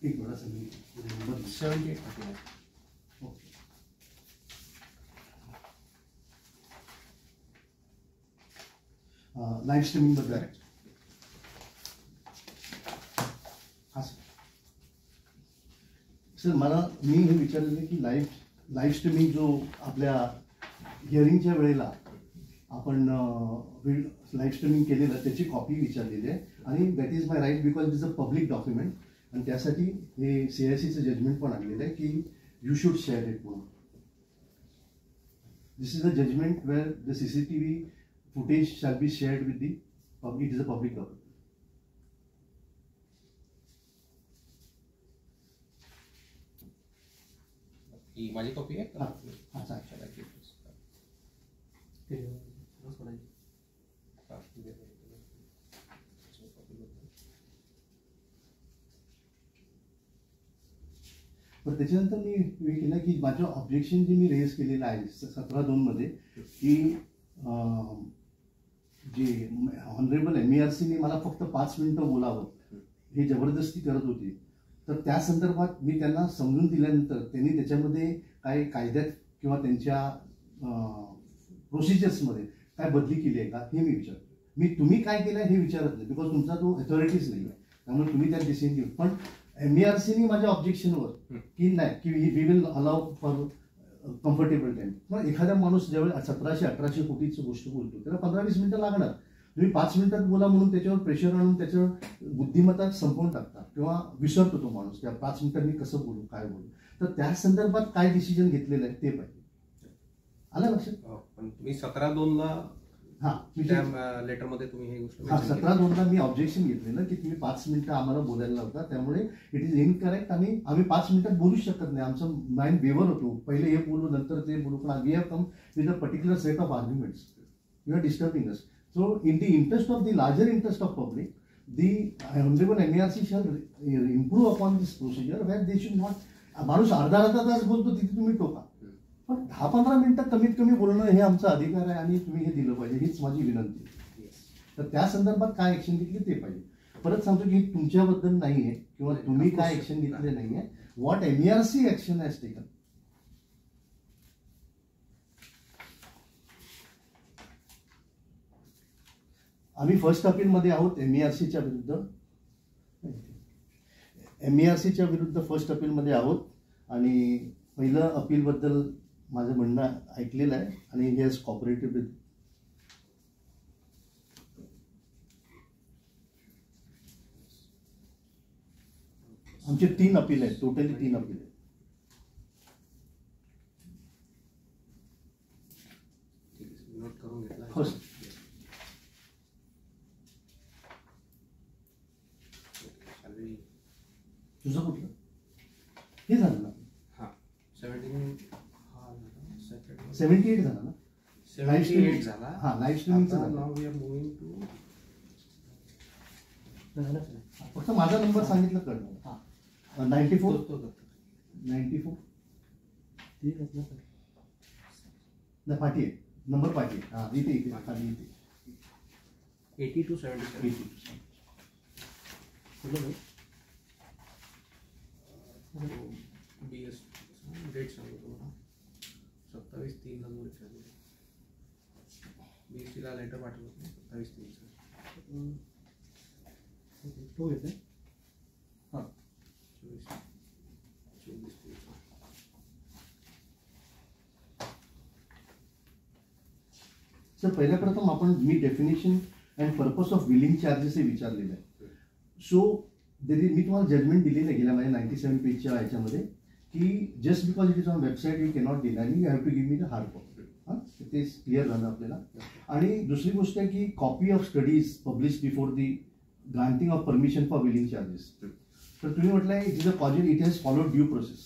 एक मिनिट असं मी number 7839. Okay. Live streaming बद्दल हां सर मला मी हे विचारलेलं की लाईव्ह स्ट्रीमिंग जो आपल्या हिअरिंगच्या वेळेला आपण लाईव्ह स्ट्रीमिंग केलेलं त्याची कॉपी विचारलेली आहे आणि that is my right because it is a public document आणि त्यासाठी हे CICचं जजमेंट पण आणलेलं आहे की यू शुड शेअर इट म्हणून. This is a judgment where the CCTV footage shall be shared with the public. It is a public document. ही माझी copy आहे हां हां चालेल. पण त्याच्यानंतर मी केलं की माझं ऑब्जेक्शन जे मी रेज केलेलं आहे 17(2) मध्ये की जे ऑनरेबल MERCने मला फक्त 5 मिनिटं बोलावं हे जबरदस्ती करत होती. तर त्या संदर्भात मी त्यांना समजून दिल्यानंतर त्यांनी त्याच्यामध्ये काय कायद्यात किंवा त्यांच्या प्रोसिजर्समध्ये काय बदली केली आहे का हे मी विचारतो. मी तुम्ही काय केलं हे विचारत नाही बिकॉज तुमचा तो अथॉरिटीज नाही आहे त्यामुळे तुम्ही त्यात डिसिजन घेऊ. पण MERCने माझ्या ऑब्जेक्शनवर की नाही की we will allow for comfortable time. मग एखादा माणूस ज्यावेळी 1700-1800 कोटीची गोष्ट बोलतो त्याला 15-20 मिनिटं लागणार. तुम्ही 5 मिनिटात बोला म्हणून त्याच्यावर प्रेशर आणून त्याच्यावर बुद्धिमत्ता संपवून टाकता किंवा विसरतो तो माणूस त्या 5 मिनिटांनी कसं बोलू काय बोलू. तर त्या संदर्भात काय डिसिजन घेतलेलं आहे ते पाहिजे. आलं लक्षात. पण तुम्ही 17(2) हां लेटरमध्ये तुम्ही हे गोष्ट 17(2) मी ऑब्जेक्शन घेतलेलं की तुम्ही 5 मिनिटं आम्हाला बोलायला लावता त्यामुळे इट इज इनकरेक्ट आणि आम्ही 5 मिनिटात बोलूच शकत नाही. आमचं माइंड वेवर होतो. पहिले हे बोलू नंतर ते बोलू. पण we have come with a particular set of arguments. You are disturbing us. So in the interest of the larger interest of public the honourable MERC shall improve upon this procedure where they should not. माणूस अर्धा तास बोलतो तिथे तुम्ही टोका. पण 10-15 मिनिटं कमीत कमी बोलणं हे आमचा अधिकार आहे आणि तुम्ही हे दिलं पाहिजे हीच माझी विनंती. तर त्या संदर्भात काय ऍक्शन घेतली ते पाहिजे. परत सांगतो की तुमच्याबद्दल नाहीये किंवा तुम्ही काय ऍक्शन घेतले नाहीये. What MERC action has taken. आम्ही फर्स्ट अपील मध्ये आहोत MERCच्या विरुद्ध. MERCच्या विरुद्ध फर्स्ट अपील मध्ये आहोत आणि पहिलं अपील बद्दल माझं म्हणणं ऐकलेलं आहे आणि हे हॅज कॉपरेटेड विथ. आमचे 3 अपील आहेत. टोटली 3 अपील आहेत. नोट करून घेतला. तुझं कुठलं हे झालं ना. 78 झाला ना. 78 झाला. हां लाईव्ह स्ट्रीमिंगचं झालं. Now we are moving to. फक्त माझा नंबर सांगितलं कळलं. हां 94 नाही पाठी आहे नंबर पाठी आहे. हां इथे खाली इथे 80 to 77. BS डेट सांगतो तुम्हाला 27/3/2024. BSCला लेटर पाठवलं 27/3. तो येते. हां 24. सर पहिल्या प्रथम आपण मी definition and purpose of billing charges हे विचारलेलं आहे. सो मी तुम्हाला जजमेंट दिलेलं आहे गेल्या माझ्या 97 पेजच्या ह्याच्यामध्ये की just because it is on website you cannot deny me. You have to give me the hard copy. हां ते क्लिअर झालं आपल्याला. आणि दुसरी गोष्ट आहे की copy of studies publish before the granting of permission for billing charges. तर तुम्ही म्हटलंय it is a college it has followed due process.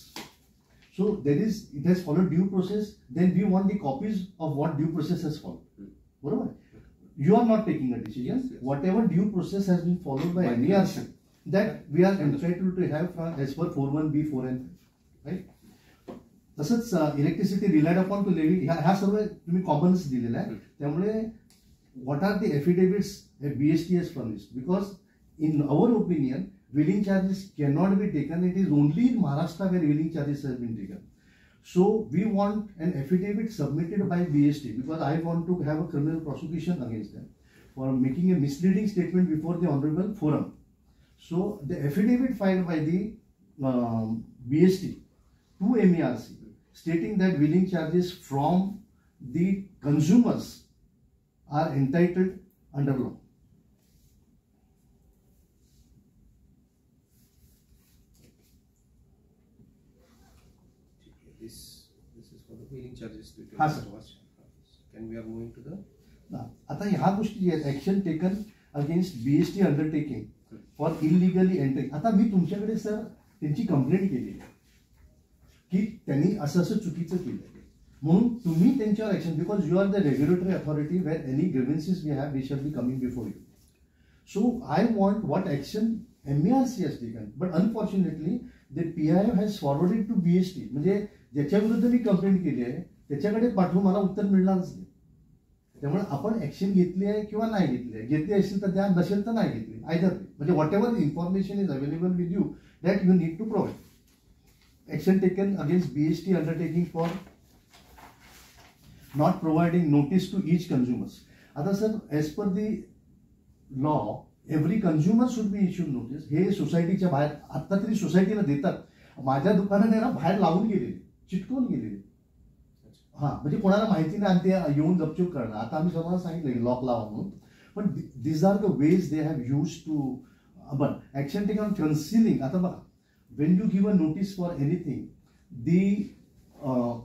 So there is it has followed due process then we want the copies of what due process has followed. बरोबर. You are not taking a decision. Yes. Whatever due process has been followed by MERC, that we are entitled to have as per 4(1)(b), 4 and 5, right? तसंच electricity relied upon to levy ह्या सर्व तुम्ही comments दिलेला आहे. त्यामुळे what are the affidavits BST has furnished? Because in our opinion wheeling charges cannot be taken. It is only in Maharashtra where wheeling charges has been taken. So we want an affidavit submitted by BST because I want to have a criminal prosecution against them for making a misleading statement before the honorable forum. So the affidavit filed by the BST to MERC stating that wheeling charges from the consumers are entitled under law. This is for the wheeling charges. हाँ sir. Can we are moving to the? आता ह्या गोष्टी जी आहेत action taken against BST undertaking for illegally entering. आता मी तुमच्याकडे sir त्यांची complaint केली की त्यांनी असं असं चुकीचं केलं म्हणून तुम्ही त्यांच्यावर action because you are the regulatory authority where any grievances we have we shall be coming before you. So I want what action MERC has taken, but unfortunately the PIF has forwarded to BST. म्हणजे ज्याच्या विरुद्ध मी complaint केली आहे त्याच्याकडे पाठवून मला उत्तर मिळणारच नाही. त्यामुळे आपण ऍक्शन घेतली आहे किंवा नाही घेतली आहे. घेतली असेल तर द्या, नसेल तर नाही घेतली. आयदर म्हणजे whatever information is available with you that you need to provide. Action taken against BST undertaking for not providing notice to each consumers. आता sir as per the law every consumer should be issued notice. हे सोसायटीच्या बाहेर आता तरी सोसायटीला देतात. माझ्या दुकानाने ना बाहेर लावून गेलेले, चिटकवून गेलेले. हा म्हणजे कोणाला माहिती नाही आणि ते येऊन गपचूप करणं. आता आम्ही सर्वांना सांगितलं लॉक लावा म्हणून, पण this are the ways they have use to. पण ऍक्शन टेकन ऑन कन्सिलिंग. आता बघा when you give a notice for anything the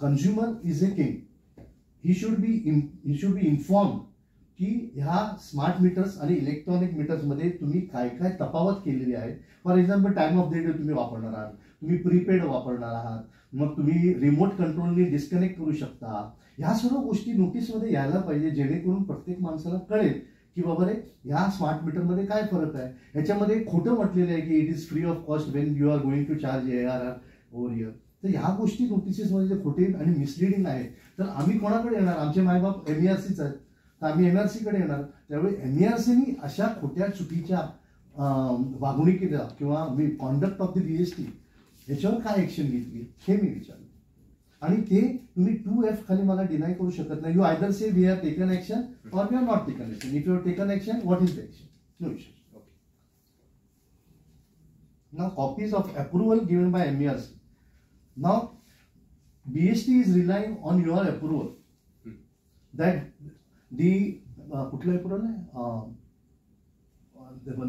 consumer is a king. He should be inform की ह्या स्मार्ट मीटर्स आणि electronic meters मध्ये तुम्ही काय काय तफावत केलेली आहे. For example time of the day तुम्ही वापरणार आहात, तुम्ही प्रीपेड वापरणार आहात, मग तुम्ही रिमोट कंट्रोलने डिस्कनेक्ट करू शकता. ह्या सर्व गोष्टी नोटीसमध्ये यायला पाहिजे जेणेकरून प्रत्येक माणसाला कळेल की बाबा रे ह्या स्मार्ट मीटरमध्ये काय फरक आहे. ह्याच्यामध्ये खोटं म्हटलेलं आहे की it is free of cost when you are going to charge ARR over year. तर ह्या गोष्टी नोटिसेसमध्ये जे खोटे आणि मिसलिडिंग आहेत तर आम्ही कोणाकडे येणार. आमचे मायबाप MERCच आहेत तर आम्ही MERC कडे येणार. त्यावेळी MERCनी अशा खोट्या चुकीच्या वागणुकीला किंवा मी कॉन्डक्ट ऑफ द BST याच्यावर काय ऍक्शन घेतली हे मी विचारलं. आणि ते तुम्ही 2F खाली मला डिनाय करू शकत नाही. You either say we have taken action or we are not taken action. If you have taken action what is the action. No issues. Now copies of approval given by MERC. Now BST is relying on your approval. That the कुठलं approval आहे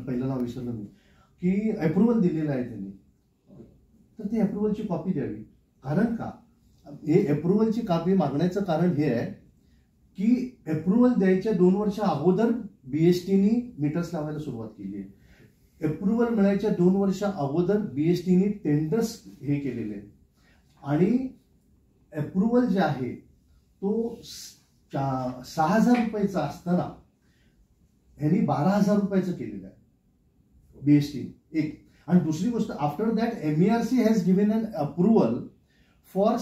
पहिलं नाव विसरलं मी की approval दिलेलं आहे त्यांनी तर ते अप्रुव्हलची कॉपी द्यावी. कारण का हे अप्रुव्हलची कॉपी मागण्याचं कारण हे आहे की अप्रुव्हल द्यायच्या 2 वर्ष अगोदर BSTनी मीटर्स लावायला सुरुवात केली आहे. अप्रुव्हल मिळायच्या 2 वर्ष अगोदर BSTनी टेंडर्स हे केलेले आहे आणि अप्रुव्हल जे आहे तो 6,000 रुपयाचा असताना ह्यांनी 12,000 रुपयाचं केलेलं आहे BST. एक आणि दुसरी गोष्ट after that MERC has given an approval for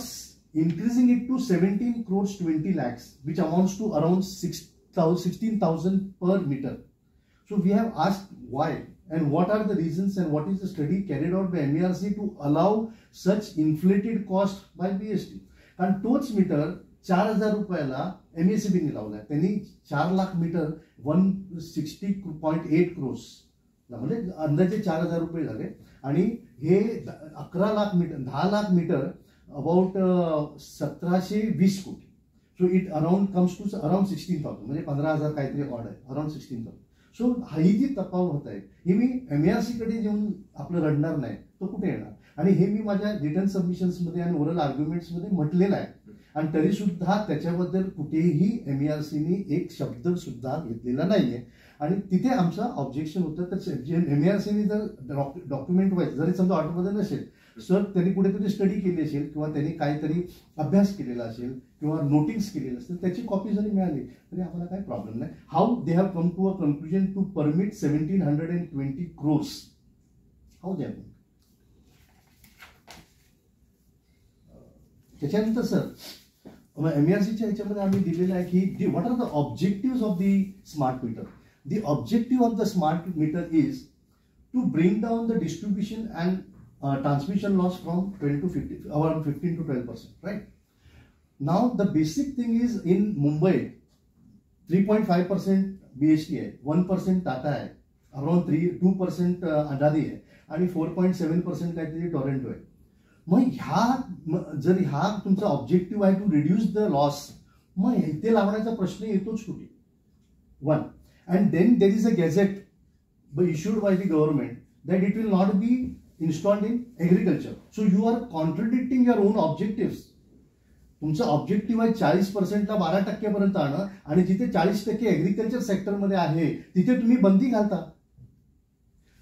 increasing it to 17 crores 20 lakhs which amounts to around 16,000 per meter. So we have asked why and what are the reasons and what is the study carried out by MERC to allow such inflated cost by BST. कारण तोच metre 4,000 रुपयाला MSEBनी लावलाय. त्यांनी 4 lakh metre 160.8 crores म्हणजे अंदाजे 4,000 रुपये झाले आणि हे 11 lakh meter 10 lakh meter about 1,720 crore. So it around comes to around 16,000 म्हणजे 15,000 काहीतरी ऑर्ड आहे अराउंड 16,000. सो ही जी तफावत आहे ही मी MERC कडे जेऊन आपलं रडणार नाही तो कुठे येणार. आणि हे मी माझ्या रिटर्न सबमिशन्स मध्ये आणि ओरल आर्ग्युमेंट्स मध्ये म्हटलेलं आहे आणि तरी सुद्धा त्याच्याबद्दल कुठेही MERCनी एक शब्द सुद्धा घेतलेला नाहीये. आणि तिथे आमचं ऑब्जेक्शन होतं तर MERCनी जर डॉक्युमेंट वाईज जरी समजा ऑर्डरमध्ये नसेल सर त्यांनी कुठेतरी स्टडी केली असेल किंवा त्यांनी काहीतरी अभ्यास केलेला असेल किंवा नोटिंग्स केलेलं असेल त्याची कॉपी जरी मिळाली तरी आम्हाला काही प्रॉब्लेम नाही. How they have come to a conclusion to permit 1,720 crores. How they. त्याच्यानंतर सर MERCच्या ह्याच्यामध्ये आम्ही दिलेलं आहे की what are the objective of the smart meter. The objective of the smart meter is to bring down the distribution and transmission loss from 12 to 15, around 15 to 12%, right? Now the basic thing is in Mumbai, 3.5% BHT आहे, 1% टाटा आहे, around 2% अडानी आहे आणि 4.7% काहीतरी Toronto आहे. मग जर ह्या तुमचा ऑब्जेक्टिव्ह आहे टू रिड्यूस द लॉस, मग ते लावण्याचा प्रश्न येतोच कुठे. One, and then there is a gazette issued by the government that it will not be installed in agriculture. So you are contradicting your own objectives. तुमचं objective आहे 40%ला 12% पर्यंत आणणं आणि जिथे 40% ऍग्रिकल्चर सेक्टरमध्ये आहे तिथे तुम्ही बंदी घालता.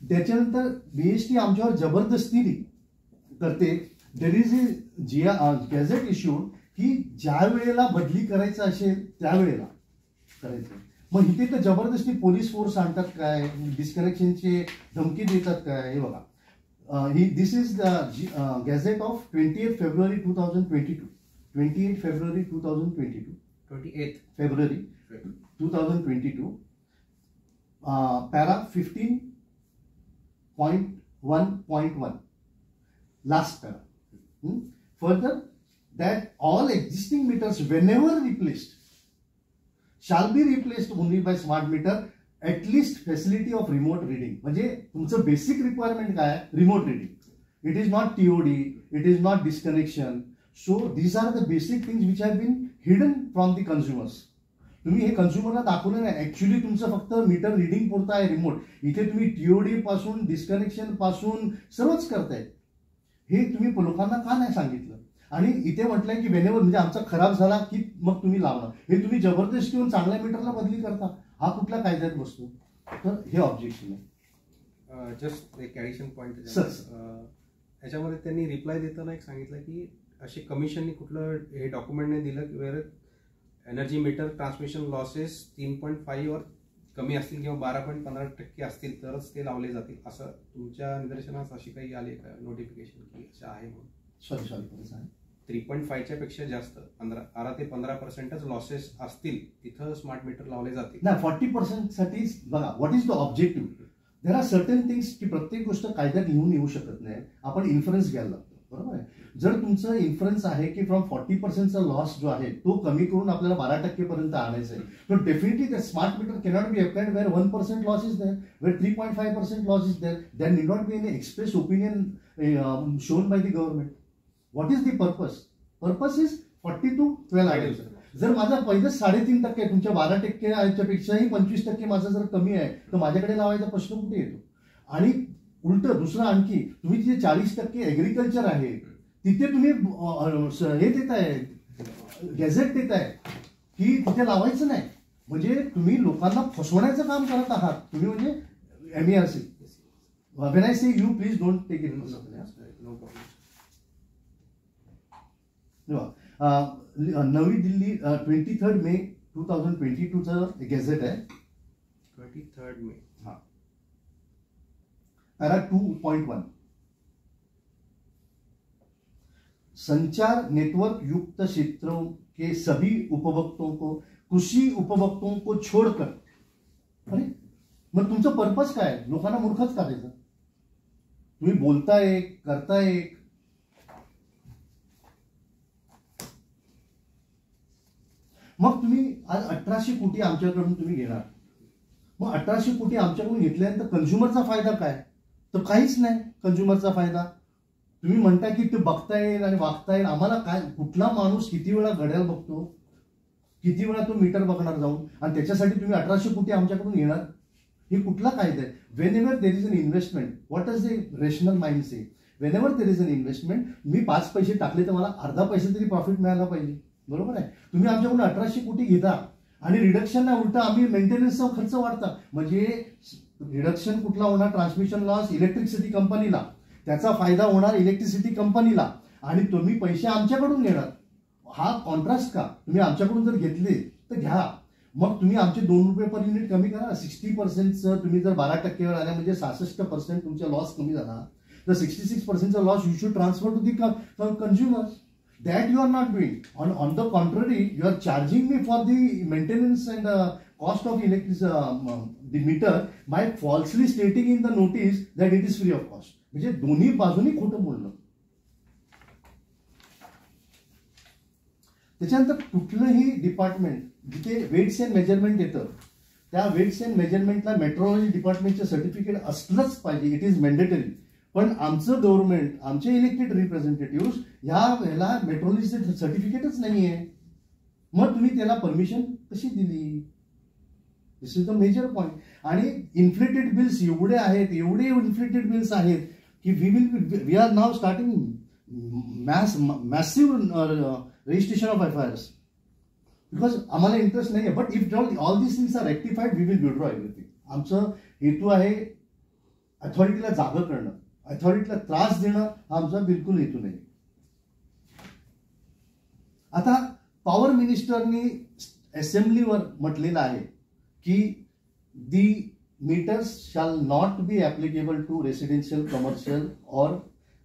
त्याच्यानंतर बीएसटी आमच्यावर जबरदस्ती करते. There is a gadget issued की ज्या वेळेला बदली करायचं असेल त्यावेळेला करायचं. मग इथे तर जबरदस्ती पोलीस फोर्स आणतात काय, डिस्कनेक्शनचे धमकी देतात काय, हे बघा. This is the gazette of 28 February 2022. 28 February 2022. 28th February 2022. Para 15.1.1. Last para. Further, that all existing meters, whenever replaced, shall be replaced only by smart meter, at least facility of remote reading. म्हणजे तुमचं basic requirement काय आहे, remote reading. It is not TOD, it is not disconnection. So these are the basic things which have been hidden from the consumers. तुम्ही हे कन्झ्युमरला दाखवलं नाही. Actually तुमचं फक्त मीटर रिडिंग पुरतं आहे रिमोट. इथे तुम्ही टीओडी पासून डिस्कनेक्शन पासून सर्वच करताय. हे तुम्ही लोकांना का नाही सांगितलं. आणि इथे म्हटलंय की वेनेवर म्हणजे आमचा खराब झाला की मग तुम्ही लावणं, हे तुम्ही जबरदस्ती येऊन चांगल्या मीटरला बदली करता. हा कुठला कायद्यात बसतो. तर हे ऑब्जेक्शन आहे. जस्ट एक ॲडिशन पॉईंट सर, याच्यामध्ये त्यांनी रिप्लाय देताना एक सांगितलं की असे कमिशननी कुठलं हे डॉक्युमेंट नाही दिलं की वेर एनर्जी मीटर ट्रान्समिशन लॉसेस 3.5 वर कमी असतील किंवा 12.15% असतील तरच ते लावले जातील, असं तुमच्या निदर्शनास अशी काही आली का नोटिफिकेशन की असं आहे म्हणून? सॉरी 3.5च्या पेक्षा जास्त 12 ते 15%च लॉसेस असतील तिथं स्मार्ट मीटर लावले जातील. नाही, 40% साठी बघा what is the objective. There are certain things की प्रत्येक गोष्ट कायद्यात लिहून येऊ शकत नाही. आपण इन्फरन्स घ्यायला लागतो, बरोबर आहे. जर तुमचं इन्फरन्स आहे की फ्रॉम 40%चा लॉस जो आहे तो कमी करून आपल्याला 12% पर्यंत आणायचं आहे, तर definitely the smart meter cannot be applied where 1% loss is there, where 3.5% loss is there. There need not be any express opinion shown by the government. What is the purpose? Purpose is 40 to 12 idles. जर माझा पहिलेच 3.5% तुमच्या 12% पेक्षाही 25% माझा जर कमी आहे तर माझ्याकडे लावायचा प्रश्न कुठे येतो. आणि उलट दुसरं आणखी, तुम्ही जे 40% ऍग्रिकल्चर आहे तिथे तुम्ही हे देताय, गॅझेट देताय की तिथे लावायचं नाही. म्हणजे तुम्ही लोकांना फसवण्याचं काम करत आहात तुम्ही. म्हणजे MERC, when I say you, please don't take it personally. No problem. नवी दिल्ली 23 मे 2022 चं गॅझेट आहे. 23 मे. हाँ, पैरा 2.1. संचार नेटवर्क युक्त क्षेत्रों के सभी उपभोक्ताओं को, कृषि उपभोक्ताओं को छोड़कर. अरे मग तुमचं पर्पज काय? लोकांना मूर्खच करायचं. तुम्ही बोलताय, करताय. मग तुम्ही आज 1800 कोटी आमच्याकडून तुम्ही घेणार. मग 1800 कोटी आमच्याकडून घेतल्यानंतर कंझ्युमरचा फायदा काय? तर काहीच नाही कंझ्युमरचा फायदा. तुम्ही म्हणता की ते बघता येईल आणि वागता येईल. आम्हाला काय, कुठला माणूस किती वेळा घड्याळ बघतो, किती वेळा तो मीटर बघणार जाऊन, आणि त्याच्यासाठी तुम्ही 1800 कोटी आमच्याकडून घेणार? हे कुठला कायदा आहे? Whenever there is an investment, what is the rational mind say, whenever there is an investment, मी 5 पैसे टाकले तर मला अर्धा पैसे तरी प्रॉफिट मिळाला पाहिजे, बरोबर आहे. तुम्ही आमच्याकडून 1800 कोटी घेता आणि रिडक्शन नाही, उलटा आम्ही मेंटेनन्सचा खर्च वाढता. म्हणजे रिडक्शन कुठला होणार? ट्रान्समिशन लॉस इलेक्ट्रिसिटी कंपनीला, त्याचा फायदा होणार इलेक्ट्रिसिटी कंपनीला, आणि तुम्ही पैसे आमच्याकडून घेणार. हा कॉन्ट्रास्ट का? तुम्ही आमच्याकडून जर घेतले तर घ्या, मग तुम्ही आमचे 2 रुपये पर युनिट कमी करा. 60% तुम्ही जर 12%वर आल्या म्हणजे 66% तुमचा लॉस कमी झाला. तर 66%चा loss you should transfer to the consumers. That you are not doing. On the contrary, you are charging me for the maintenance and cost of the meter by falsely stating in the notice that it is free of cost. म्हणजे दोन्ही बाजूनी खोटं बोलणं. त्याच्यानंतर कुठलंही department जिथे weights and measurement येतं त्या वेट्स अँड मेजरमेंटला मेट्रोलॉजी डिपार्टमेंटचं सर्टिफिकेट असलंच पाहिजे. It is mandatory. पण आमचं गव्हर्नमेंट, आमचे इलेक्टेड रिप्रेझेंटेटिव्ह ह्याला मेट्रोलॉजीचं सर्टिफिकेटच नाहीये. मग तुम्ही त्याला परमिशन कशी दिली? This is the major point. आणि इन्फ्लेटेड बिल्स एवढे आहेत, एवढे इन्फ्लेटेड बिल्स आहेत की we are now starting massive registration of FIRs because आम्हाला इंटरेस्ट नाही आहे. But if all this things are rectified we will withdraw everything. आमचं हेतू आहे अथॉरिटीला जागं करणं, अथॉरिटीला त्रास देणं हा आमचा बिलकुल हेतू नाही. आता पॉवर मिनिस्टरनी असेंब्लीवर म्हटलेलं आहे की the meters shall not be applicable to residential, commercial और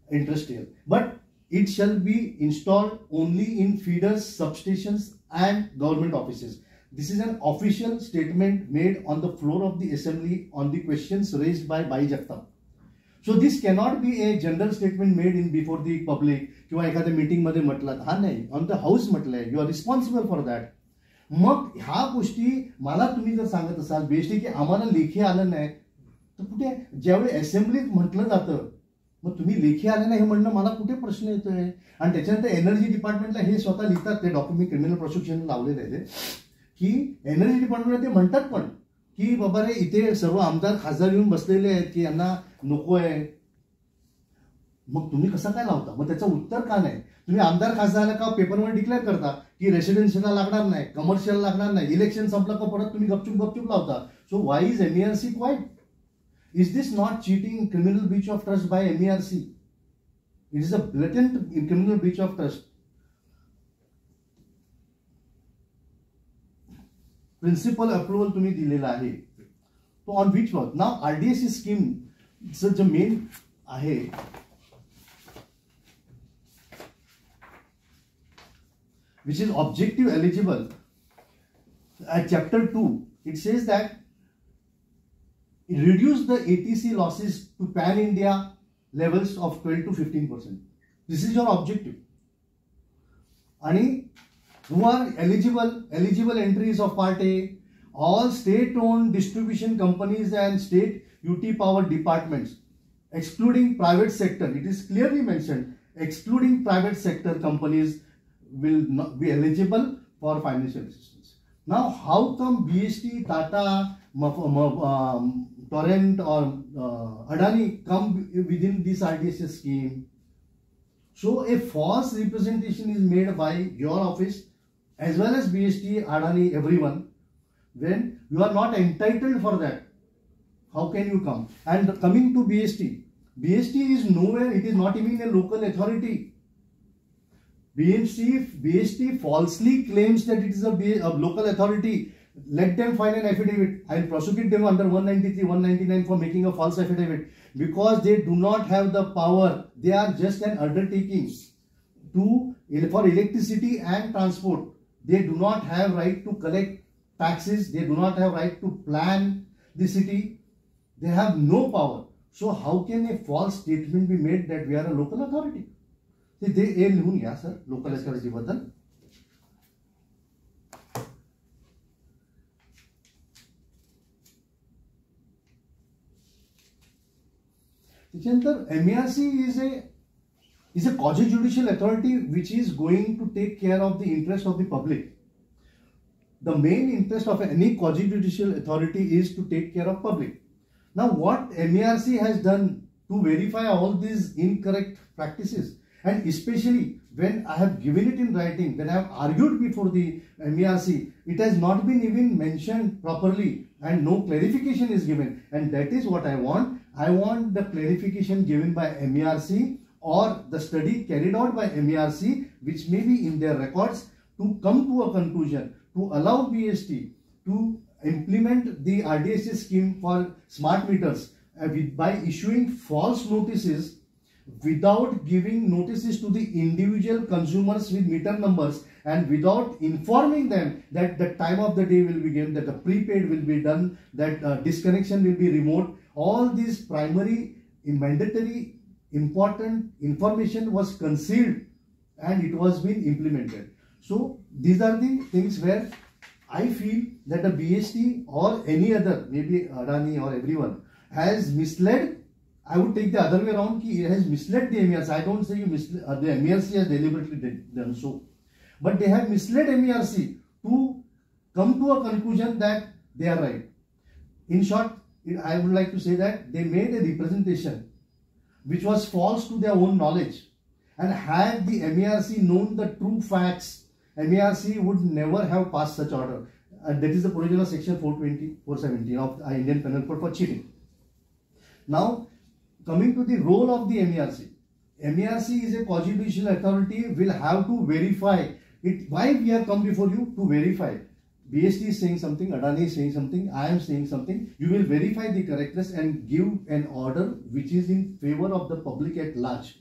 industrial, but it shall be installed only in feeders, substations and government offices. This is an official statement made on the floor of the assembly on the questions raised by Bai Jagtap. So this cannot be a general statement made in before the public किंवा एखाद्या meeting मध्ये म्हटलं. हा नाही, on the house म्हटलंय. You are responsible for that. मग ह्या गोष्टी मला तुम्ही जर सांगत असाल बेस्ट की आम्हाला लेखी आलं नाही तर कुठे, ज्यावेळी असेंब्लीत म्हटलं जातं मग तुम्ही लेखी आले नाही हे म्हणणं मला कुठे प्रश्न येतोय. आणि त्याच्यानंतर एनर्जी डिपार्टमेंटला हे स्वतः लिहितात, ते डॉक्युमेंट क्रिमिनल प्रोसिक्युशन लावलेले आहे की एनर्जी डिपार्टमेंटला ते म्हणतात पण की बाबा रे इथे सर्व आमदार खासदार येऊन बसलेले आहेत की यांना नको आहे. मग तुम्ही कसं काय लावता? मग त्याचं उत्तर का नाही? तुम्ही आमदार खासदाराला का पेपरवर डिक्लेअर करता की रेसिडेन्शियलला लागणार नाही, कमर्शियल लागणार नाही, इलेक्शन संपलं का परत तुम्ही गपचूप लावता. So Y is MERC quite? Is this not cheating, criminal breach of trust by MERC? It is a blatant criminal breach of trust. Principal approval तुम्ही दिलेला आहे. So on which one? Now RDSE scheme जो main आहे which is objective eligible at chapter 2 it says that reduce the ATC losses to pan-India levels of 12 to 15%. This is your objective. And who are eligible entries of Part A, all state-owned distribution companies and state UT power departments, excluding private sector. It is clearly mentioned, excluding private sector companies will not be eligible for financial assistance. Now, how come BST, Tata, Torrent or Adani come within this RDSS scheme? So a false representation is made by your office as well as BST, Adani, everyone, when you are not entitled for that. How can you come? And coming to BST, BST is nowhere, it is not even a local authority. BST falsely claims that it is a local authority. Let them file an affidavit. I will prosecute them under 193, 199 for making a false affidavit because they do not have the power. They are just an undertaking for electricity and transport. They do not have right to collect taxes. They do not have right to plan the city. They have no power. So how can a false statement be made that we are a local authority? They लिहून घ्या sir local authority बद्दल. MERC is a quasi-judicial authority which is going to take care of the interest of the public. The main interest of any quasi-judicial authority is to take care of public. Now what MERC has done to verify all these incorrect practices, and especially when I have given it in writing, when I have argued before the MERC, it has not been even mentioned properly and no clarification is given, and that is what I want. I want the clarification given by MERC or the study carried out by MERC, which may be in their records, to come to a conclusion, to allow BST to implement the RDSS scheme for smart meters by issuing false notices without giving notices to the individual consumers with meter numbers and without informing them that the time of the day will be given, that the prepaid will be done, that disconnection will be remote, all these primary mandatory important information was concealed and it was being implemented. So these are the things where I feel that the BST or any other, maybe Adani or everyone, has misled. I would take the other way around, ki it has misled the MERC. I don't say the MERC has deliberately done so, but they have misled MERC to come to a conclusion that they are right. In short, I would like to say that they made a representation which was false to their own knowledge, and had the MERC known the true facts, MERC would never have passed such order. And that is the provision of section 420, 417 of the Indian Penal Code for cheating. Now, coming to the role of the MERC. MERC is a quasi-judicial authority, will have to verify it. Why we have come before you? To verify. BST is saying something, Adani is saying something, I am saying something. You will verify the correctness and give an order which is in favor of the public at large.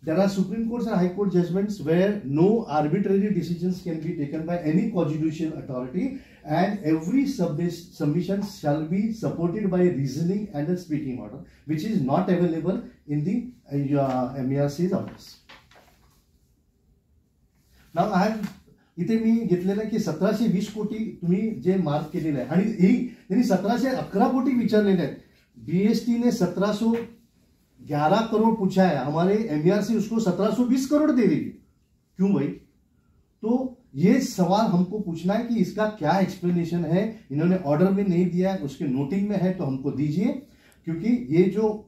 There are Supreme Courts and High Court judgments where no arbitrary decisions can be taken by any quasi-judicial authority, and every submission shall be supported by a reasoning and a speaking order, which is not available in the MERC's orders. Now I have इथे मी घेतलेलं की 1720 कोटी तुम्ही जे mark केलेलं आहे, आणि त्यांनी 1711 कोटी विचारलेले आहेत. बीएसटी ने 1711 करोड़ पूछा है, हमारे एमईआरसी उसको 1720 करोड़ दे देगी. क्यों भाई? तो ये सवाल हमको पूछना है कि इसका क्या एक्सप्लेनेशन है. इन्होंने ऑर्डर में नहीं दिया है, उसके नोटिंग में है, तो हमको दीजिए, क्योंकि ये जो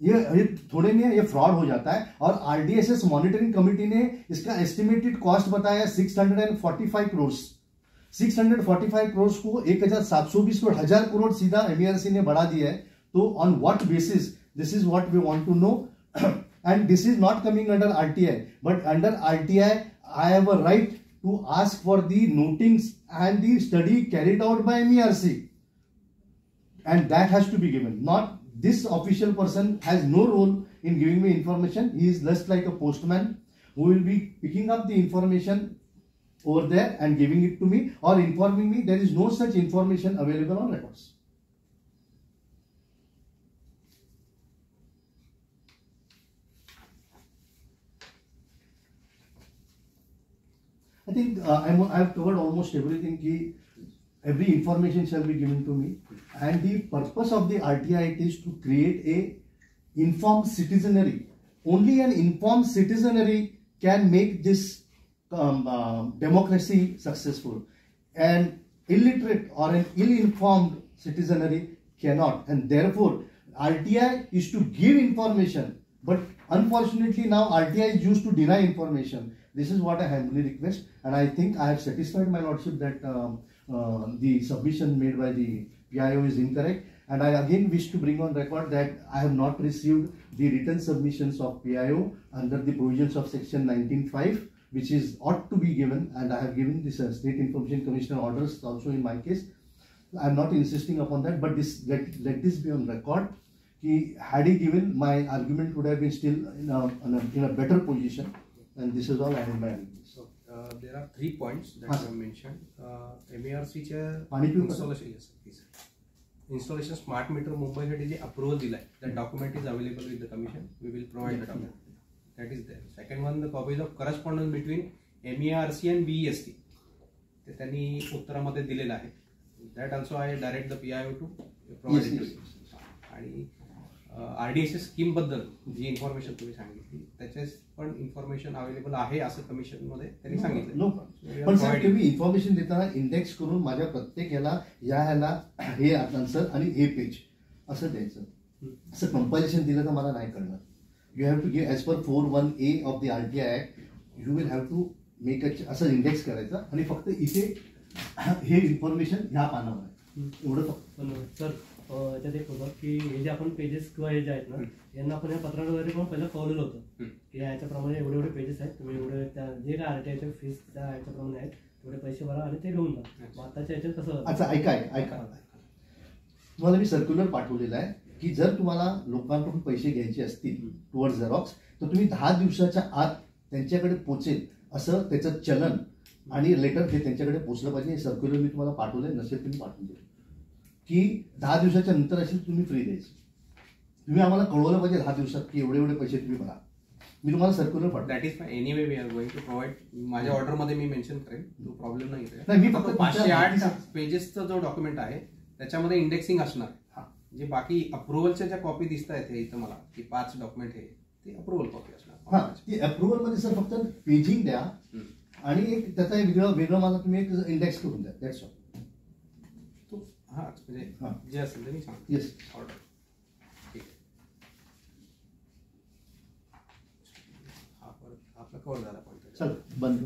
ये थोड़े में ये फ्रॉड हो जाता है. और आरडीएसएस मॉनिटरिंग कमेटी ने इसका एस्टिमेटेड कॉस्ट बताया 645 करोड़. 645 करोड़ को 1720 करोड़, 1000 करोड़ सीधा एमईआरसी ने बढ़ा दिया है. तो on what basis? This is what we want to know. And this is not coming under RTI, but under RTI I have a right to ask for the notings and the study carried out by MERC, and that has to be given. Not this official person has no role in giving me information. He is just like a postman who will be picking up the information over there and giving it to me, or informing me there is no such information available on records. I think I have covered almost everything. Every information shall be given to me, and the purpose of the RTI is to create a informed citizenry. Only an informed citizenry can make this democracy successful. An illiterate or an ill-informed citizenry cannot, and therefore RTI is to give information. But unfortunately now RTI is used to deny information. This is what I humbly request, and I think I have satisfied my lordship that the submission made by the PIO is incorrect, and I again wish to bring on record that I have not received the written submissions of PIO under the provisions of section 19(5), which is ought to be given, and I have given this State Information Commissioner orders also in my case. I am not insisting upon that, but this let this be on record. Had he given, my argument would have been still in a better position, and this is all I have my argument. There are 3 points that you have mentioned. MERC installation smart meter Mumbai साठी जे approval दिलाय, that document is available with the commission. We will provide the document. That is there. Second one, the copies of correspondence between MERC and BEST. ते त्यांनी उत्तरामध्ये दिलेलं आहे. That also I direct the PIO to provide it to you. आणि RDSS scheme बद्दल जी information तुम्ही सांगितली, त्याच्यास पण इन्फॉर्मेशन अवेलेबल आहे असं कमिशन मध्ये त्यांनी सांगितलं. पण सर तुम्ही इन्फॉर्मेशन देताना इंडेक्स करून माझ्या प्रत्येक ह्याला हे आन्सर आणि हे पेज असं द्यायचं. असं कंपायलेशन दिलं तर मला नाही कळणार. You have to give as per 4(1)A of the RTI act. You will have to make असं इंडेक्स करायचं, आणि फक्त इथे हे इन्फॉर्मेशन ह्या पानावर आहे एवढं फक्त. सर त्यात एक होतं की हे जे आपण पेजेस किंवा हे जे आहेत ना, यांना आपण या पत्राद्वारे पण पहिलं कळवलेलं होतं की याच्याप्रमाणे एवढे एवढे पेजेस आहेत, तुम्ही एवढे त्या जे काय आरटीआयच्या फीस त्या याच्याप्रमाणे आहेत तेवढे पैसे भरा आणि ते घेऊन जा. आताच्या याच्यात कसं. अच्छा ऐका, तुम्हाला मी सर्क्युलर पाठवलेला आहे की जर तुम्हाला लोकांकडून पैसे घ्यायचे असतील टुवर्ड झेरॉक्स, तर तुम्ही 10 दिवसाच्या आत त्यांच्याकडे पोहोचेल असं त्याचं चलन आणि लेटर ते त्यांच्याकडे पोचलं पाहिजे. हे सर्क्युलर मी तुम्हाला पाठवलंय, नसेल तुम्ही पाठवून द्या की 10 दिवसाच्या नंतर असेल तुम्ही फ्री द्यायची. तुम्ही आम्हाला कळवलं पाहिजे 10 दिवसात की एवढे एवढे पैसे तुम्ही भरा. मी तुम्हाला सर्क्युलर पाठवतो. That is fine. Anyway we are going to provide. माझ्या ऑर्डरमध्ये मी मेन्शन करेन, तो प्रॉब्लेम नाही. मी फक्त 508 पेजेसचा जो डॉक्युमेंट आहे त्याच्यामध्ये इंडेक्सिंग असणार. जे बाकी अप्रुव्हलच्या ज्या कॉपी दिसत आहेत हे इथं मला की 5 डॉक्युमेंट हे ते अप्रुव्हल कॉपी असणार. हा, ती अप्रुव्हल मध्ये सर फक्त पेजिंग द्या आणि एक त्याचा एक वेगळं मला तुम्ही एक इंडेक्स करून द्या. That's all. तो हा म्हणजे जे असेल ते मी सांगतो. येस ऑर्डर ठीक आहे. हा परत आपला कव्हर झाला पॉईंट. सर बंद.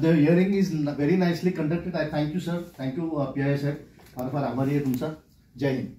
The hearing is very nicely conducted. I thank you sir. Thank you PI साहेब. फार फार आभारी आहे तुमचा. जय हिंद.